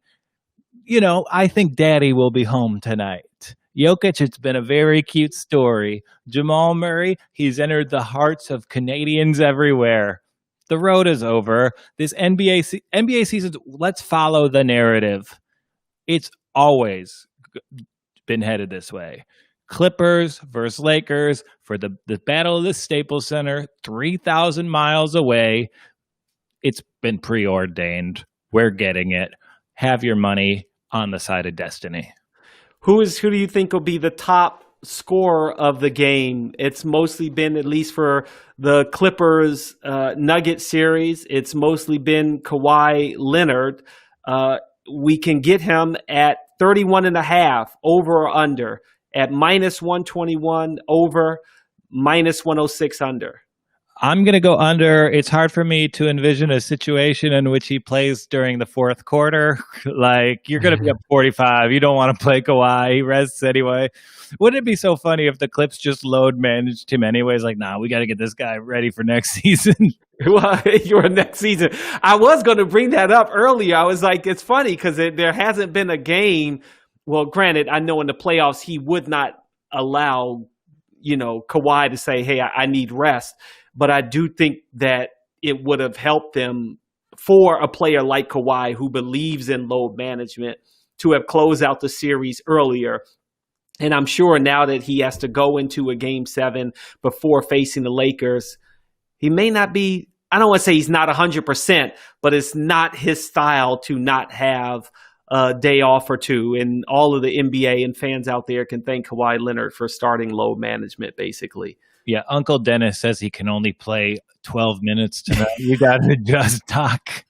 B: I think Daddy will be home tonight. Jokic, it's been a very cute story. Jamal Murray, he's entered the hearts of Canadians everywhere. The road is over. This NBA season, let's follow the narrative. It's always been headed this way. Clippers versus Lakers for the battle of the Staples Center, 3,000 miles away. It's been preordained. We're getting it. Have your money on the side of destiny.
A: Who do you think will be the top scorer of the game? It's mostly been, at least for the Clippers Nugget series, it's mostly been Kawhi Leonard. We can get him at 31.5 over or under, at -121 over, -106 under.
B: I'm going to go under. It's hard for me to envision a situation in which he plays during the fourth quarter. Like, you're going to be up 45. You don't want to play Kawhi. He rests anyway. Wouldn't it be so funny if the Clips just load managed him anyways? Like, nah, we got to get this guy ready for next season.
A: Well, your next season. I was going to bring that up earlier. I was like, it's funny because there hasn't been a game. Well, granted, I know in the playoffs he would not allow, Kawhi to say, hey, I need rest. But I do think that it would have helped them, for a player like Kawhi who believes in load management, to have closed out the series earlier. And I'm sure now that he has to go into a game 7 before facing the Lakers, he may not be, I don't want to say he's not 100%, but it's not his style to not have a day off or two. And all of the NBA and fans out there can thank Kawhi Leonard for starting load management, basically.
B: Yeah, Uncle Dennis says he can only play 12 minutes tonight. You got to just talk.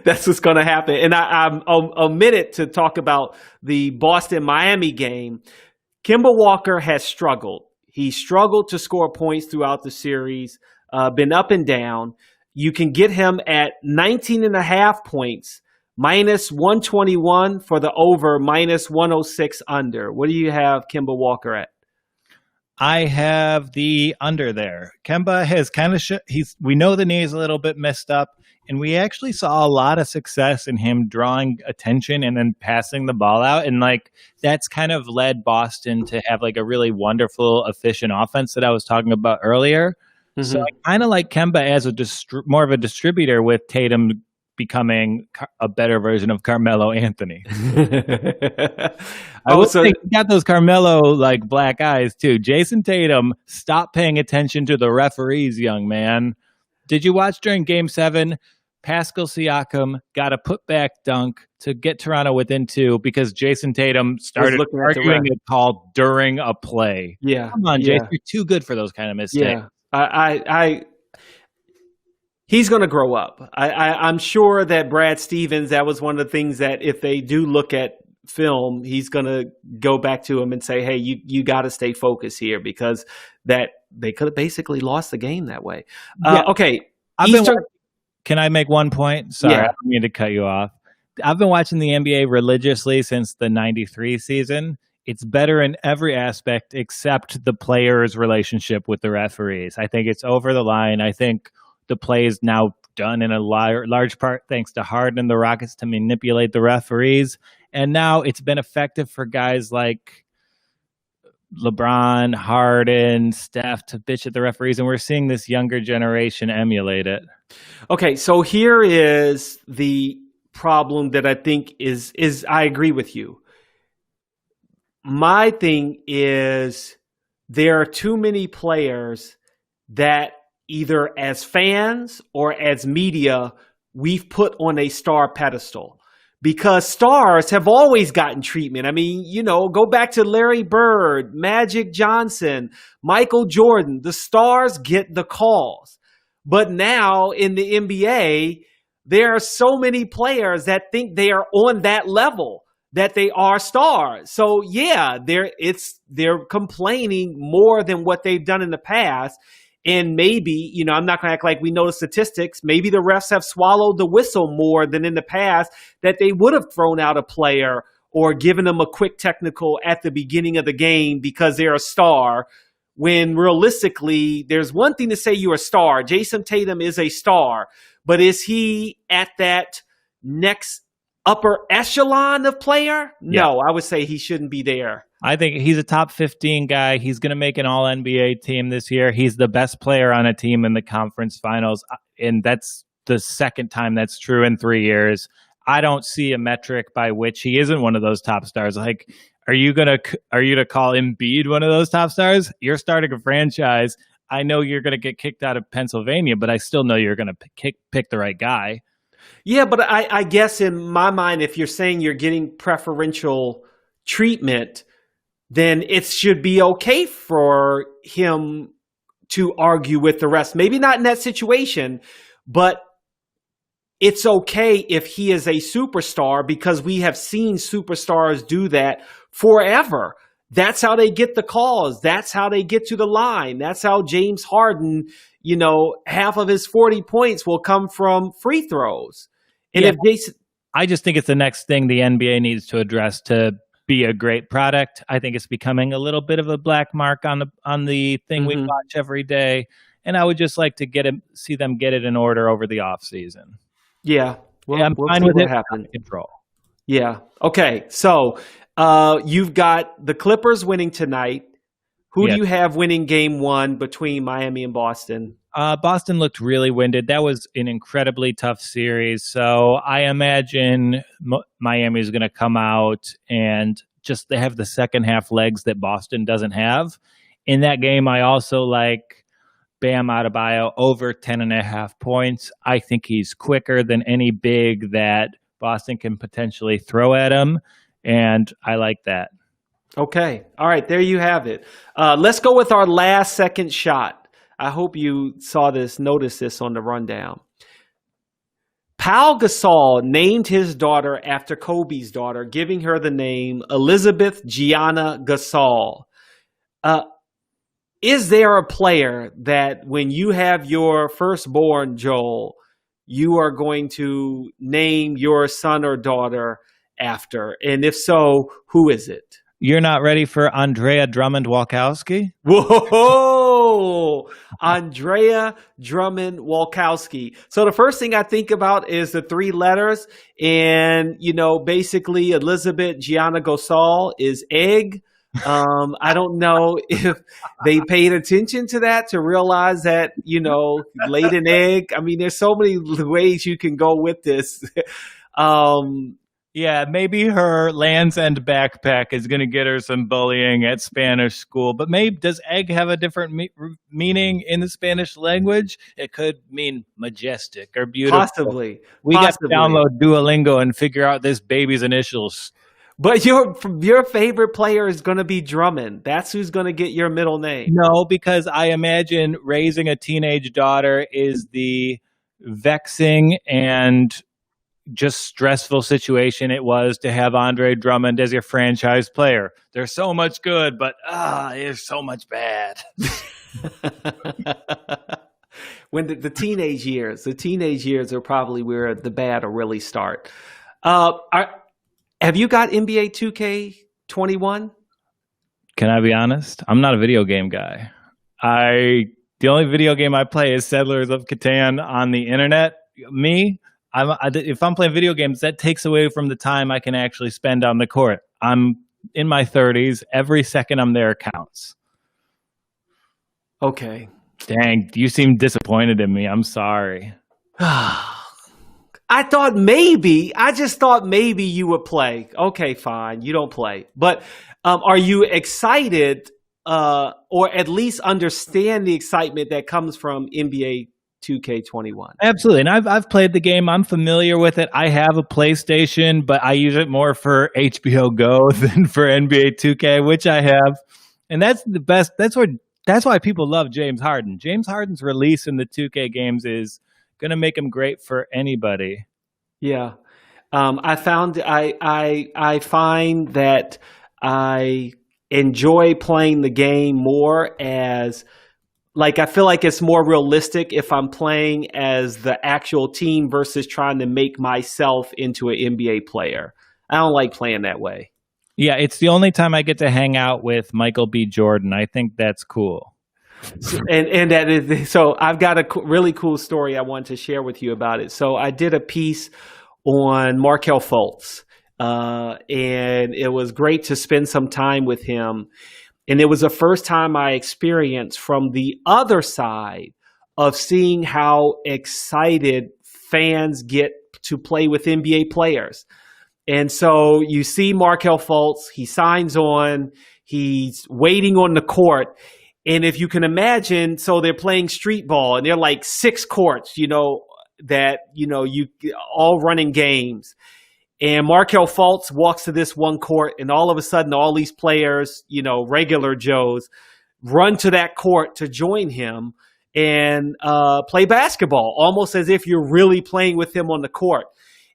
A: That's what's going to happen. And I'm omitted to talk about the Boston-Miami game. Kemba Walker has struggled. He struggled to score points throughout the series, been up and down. You can get him at 19.5 points, -121 for the over, -106 under. What do you have Kemba Walker at?
B: I have the under there. Kemba has kind of we know the knee is a little bit messed up, and we actually saw a lot of success in him drawing attention and then passing the ball out, and like that's kind of led Boston to have like a really wonderful, efficient offense that I was talking about earlier. Mm-hmm. So I kind of like Kemba as more of a distributor, with Tatum becoming a better version of Carmelo Anthony. I would say he got those Carmelo like black eyes too. Jason Tatum, stop paying attention to the referees, young man. Did you watch during Game 7? Pascal Siakam got a putback dunk to get Toronto within 2 because Jason Tatum started arguing a call during a play.
A: Yeah,
B: come on, Jason, you're too good for those kind of mistakes.
A: Yeah, he's going to grow up. I'm sure that Brad Stevens, that was one of the things that if they do look at film, he's going to go back to him and say, hey, you got to stay focused here, because that they could have basically lost the game that way. Okay.
B: Can I make one point? Sorry, I don't mean to cut you off. I've been watching the NBA religiously since the 93 season. It's better in every aspect except the players' relationship with the referees. I think it's over the line. I think the play is now done in a large part thanks to Harden and the Rockets to manipulate the referees. And now it's been effective for guys like LeBron, Harden, Steph to bitch at the referees. And we're seeing this younger generation emulate it. Okay,
A: so here is the problem that I think is I agree with you. My thing is there are too many players that either as fans or as media, we've put on a star pedestal, because stars have always gotten treatment. I mean, go back to Larry Bird, Magic Johnson, Michael Jordan. The stars get the calls. But now in the NBA, there are so many players that think they are on that level, that they are stars. So yeah, they're complaining more than what they've done in the past. And maybe, I'm not going to act like we know the statistics. Maybe the refs have swallowed the whistle more than in the past, that they would have thrown out a player or given them a quick technical at the beginning of the game because they're a star. When realistically, there's one thing to say you're a star. Jason Tatum is a star, but is he at that next upper echelon of player?
B: Yeah.
A: No, I would say he shouldn't be there.
B: I think he's a top 15 guy. He's going to make an all-NBA team this year. He's the best player on a team in the conference finals. and that's the second time that's true in 3 years. I don't see a metric by which he isn't one of those top stars. Like, are you to call Embiid one of those top stars? You're starting a franchise. I know you're going to get kicked out of Pennsylvania, but I still know you're going to pick the right guy.
A: Yeah, but I guess in my mind, if you're saying you're getting preferential treatment, then it should be okay for him to argue with the rest. Maybe not in that situation, but it's okay if he is a superstar, because we have seen superstars do that forever. That's how they get the calls. That's how they get to the line. That's how James Harden, half of his 40 points will come from free throws. And
B: I just think it's the next thing the NBA needs to address to be a great product. I think it's becoming a little bit of a black mark on the thing we watch every day. And I would just like to see them get it in order over the off season.
A: Yeah.
B: Well, I'm fine with it. Control.
A: Yeah. Okay. So you've got the Clippers winning tonight. Who do you have winning game 1 between Miami and Boston?
B: Boston looked really winded. That was an incredibly tough series. So I imagine Miami is going to come out and just they have the second half legs that Boston doesn't have. In that game, I also like Bam Adebayo over 10.5 points. I think he's quicker than any big that Boston can potentially throw at him, and I like that.
A: Okay. All right. There you have it. Let's go with our last second shot. I hope you noticed this on the rundown. Pau Gasol named his daughter after Kobe's daughter, giving her the name Elizabeth Gianna Gasol. Is there a player that when you have your firstborn, Joel, you are going to name your son or daughter after? And if so, who is it?
B: You're not ready for Andrea Drummond-Walkowski?
A: Whoa! Andrea Drummond-Walkowski. So the first thing I think about is the 3 letters. And, basically Elizabeth Gianna Gasol is egg. I don't know if they paid attention to that to realize that, laid an egg. I mean, there's so many ways you can go with this.
B: Yeah, maybe her Land's End backpack is going to get her some bullying at Spanish school. But maybe does egg have a different meaning in the Spanish language? It could mean majestic or beautiful.
A: Possibly.
B: We got to download Duolingo and figure out this baby's initials.
A: But your favorite player is going to be Drummond. That's who's going to get your middle name.
B: No, because I imagine raising a teenage daughter is the vexing and just stressful situation it was to have Andre Drummond as your franchise player. There's so much good, but there's so much bad.
A: When the teenage years are probably where the bad will really start. Have you got NBA 2K21?
B: Can I be honest? I'm not a video game guy. The only video game I play is Settlers of Catan on the internet. If I'm playing video games, that takes away from the time I can actually spend on the court. I'm in my 30s. Every second I'm there counts.
A: Okay.
B: Dang, you seem disappointed in me. I'm sorry.
A: I just thought maybe you would play. Okay, fine. You don't play. But are you excited or at least understand the excitement that comes from NBA 2K21?
B: Absolutely. And I've played the game. I'm familiar with it. I have a PlayStation, but I use it more for HBO Go than for NBA 2K, which I have. And that's the best. That's why people love James Harden. James Harden's release in the 2K games is going to make him great for anybody.
A: Yeah. I find that I enjoy playing the game more as I feel like it's more realistic if I'm playing as the actual team versus trying to make myself into an NBA player. I don't like playing that way.
B: Yeah, it's the only time I get to hang out with Michael B. Jordan. I think that's cool.
A: So I've got a really cool story I want to share with you about it. So I did a piece on Markelle Fultz, and it was great to spend some time with him. And it was the first time I experienced from the other side of seeing how excited fans get to play with NBA players. And so you see Markelle Fultz, he signs on, he's waiting on the court. And if you can imagine, so they're playing street ball and they're like 6 courts, that, you all running games. And Markelle Fultz walks to this one court and all of a sudden all these players, regular Joes, run to that court to join him and play basketball, almost as if you're really playing with him on the court.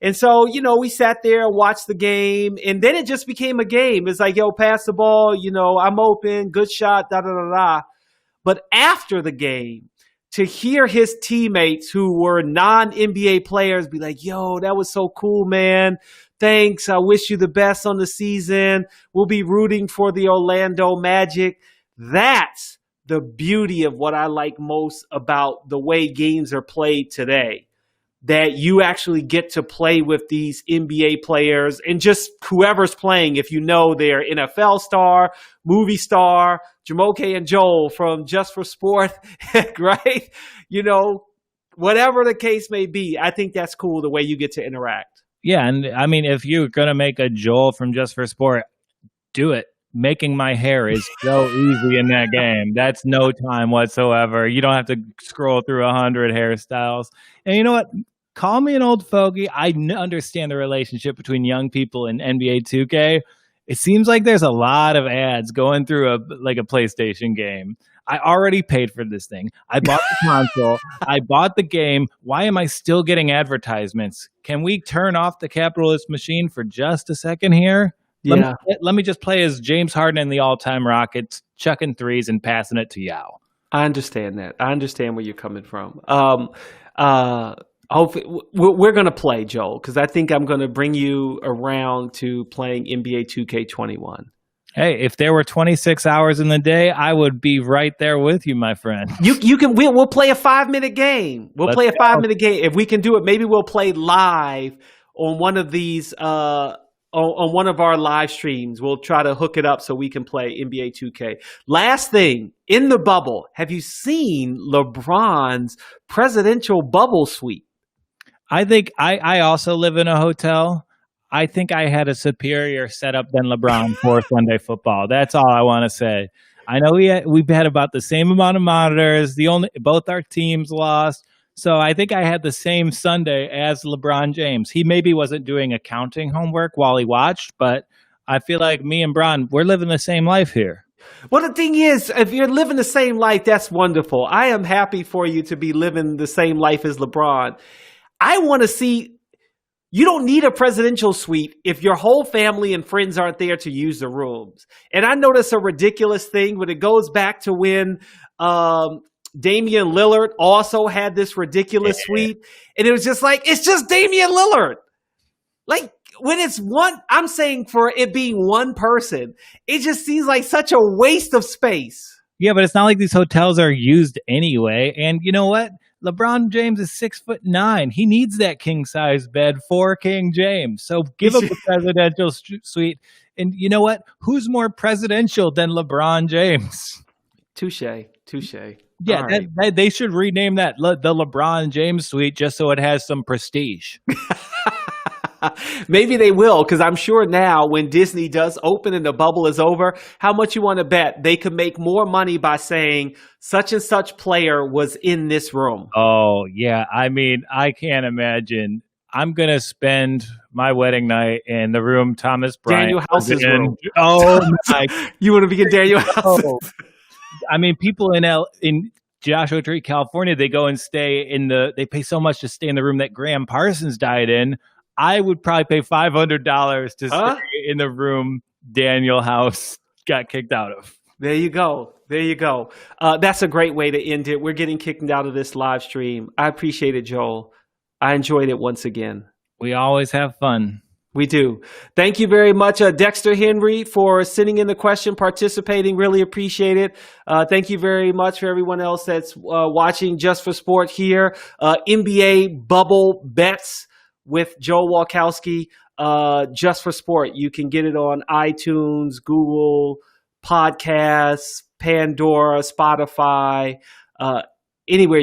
A: And so, we sat there and watched the game, and then it just became a game. It's like, yo, pass the ball, I'm open, good shot, da-da-da-da. But after the game, to hear his teammates who were non-NBA players be like, yo, that was so cool, man. Thanks. I wish you the best on the season. We'll be rooting for the Orlando Magic. That's the beauty of what I like most about the way games are played today. That you actually get to play with these NBA players and just whoever's playing, if they're NFL star, movie star, Jamoke and Joel from Just for Sport, right? Whatever the case may be, I think that's cool the way you get to interact.
B: Yeah, and I mean, if you're going to make a Joel from Just for Sport, do it. Making my hair is so easy in that game. That's no time whatsoever. You don't have to scroll through 100 hairstyles. And you know what? Call me an old fogey. I understand the relationship between young people and NBA 2K. It seems like there's a lot of ads going through a PlayStation game. I already paid for this thing. I bought the console. I bought the game. Why am I still getting advertisements? Can we turn off the capitalist machine for just a second here?
A: Yeah.
B: Let me just play as James Harden in the all-time Rockets, chucking threes and passing it to Yao.
A: I understand that. I understand where you're coming from. Hopefully, we're going to play, Joel, because I think I'm going to bring you around to playing NBA 2K21.
B: Hey, if there were 26 hours in the day, I would be right there with you, my friend.
A: You can. We'll play a 5-minute game. Let's play a 5-minute game. If we can do it, maybe we'll play live on one of these. On one of our live streams, we'll try to hook it up so we can play NBA 2K. Last thing, in the bubble, have you seen LeBron's presidential bubble suite?
B: I think I also live in a hotel. I think I had a superior setup than LeBron for Sunday football. That's all I want to say. I know we've had about the same amount of monitors. Both our teams lost. So I think I had the same Sunday as LeBron James. He maybe wasn't doing accounting homework while he watched, but I feel like me and Bron, we're living the same life here.
A: Well, the thing is, if you're living the same life, that's wonderful. I am happy for you to be living the same life as LeBron. I want to see, you don't need a presidential suite if your whole family and friends aren't there to use the rooms. And I notice a ridiculous thing, but it goes back to when Damian Lillard also had this ridiculous suite. And it was just like, it's just Damian Lillard. Like, when it's one, I'm saying for it being one person, it just seems like such a waste of space.
B: Yeah, but it's not like these hotels are used anyway. And you know what? LeBron James is 6'9". He needs that king size bed for King James. So give him the presidential suite. And you know what? Who's more presidential than LeBron James?
A: Touche.
B: Yeah, right. They should rename that the LeBron James suite just so it has some prestige.
A: Maybe they will, because I'm sure now when Disney does open and the bubble is over, how much you want to bet they could make more money by saying such and such player was in this room?
B: Oh, yeah. I mean, I can't imagine. I'm going to spend my wedding night in the room Thomas Bryant
A: Daniel House's room.
B: Oh, my.
A: You want to be in Daniel House?
B: Oh. I mean, people in Joshua Tree, California, they go and stay they pay so much to stay in the room that Graham Parsons died in. I would probably pay $500 to stay in the room Daniel House got kicked out of.
A: There you go. That's a great way to end it. We're getting kicked out of this live stream. I appreciate it, Joel. I enjoyed it once again.
B: We always have fun.
A: We do. Thank you very much, Dexter Henry, for sending in the question, participating. Really appreciate it. Thank you very much for everyone else that's watching Just for Sport here. NBA Bubble Bets with Joe Walkowski, Just for Sport. You can get it on iTunes, Google Podcasts, Pandora, Spotify, anywhere.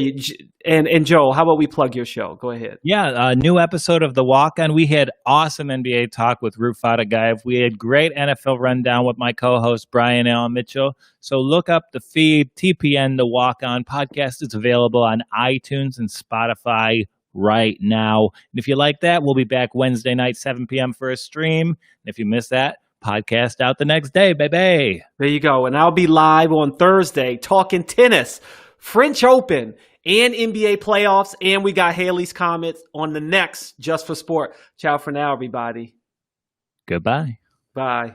A: And Joel, how about we plug your show? Go ahead.
B: Yeah, a new episode of The Walk On. We had awesome NBA talk with Rufata Gaev. We had great NFL rundown with my co-host Brian Allen Mitchell. So look up the feed, TPN The Walk On podcast is available on iTunes and Spotify right now. And if you like that, we'll be back Wednesday night, 7 p.m. for a stream. And if you miss that, podcast out the next day, baby.
A: There you go. And I'll be live on Thursday talking tennis, French Open, and NBA playoffs. And we got Haley's comments on the next Just for Sport. Ciao for now, everybody.
B: Goodbye.
A: Bye.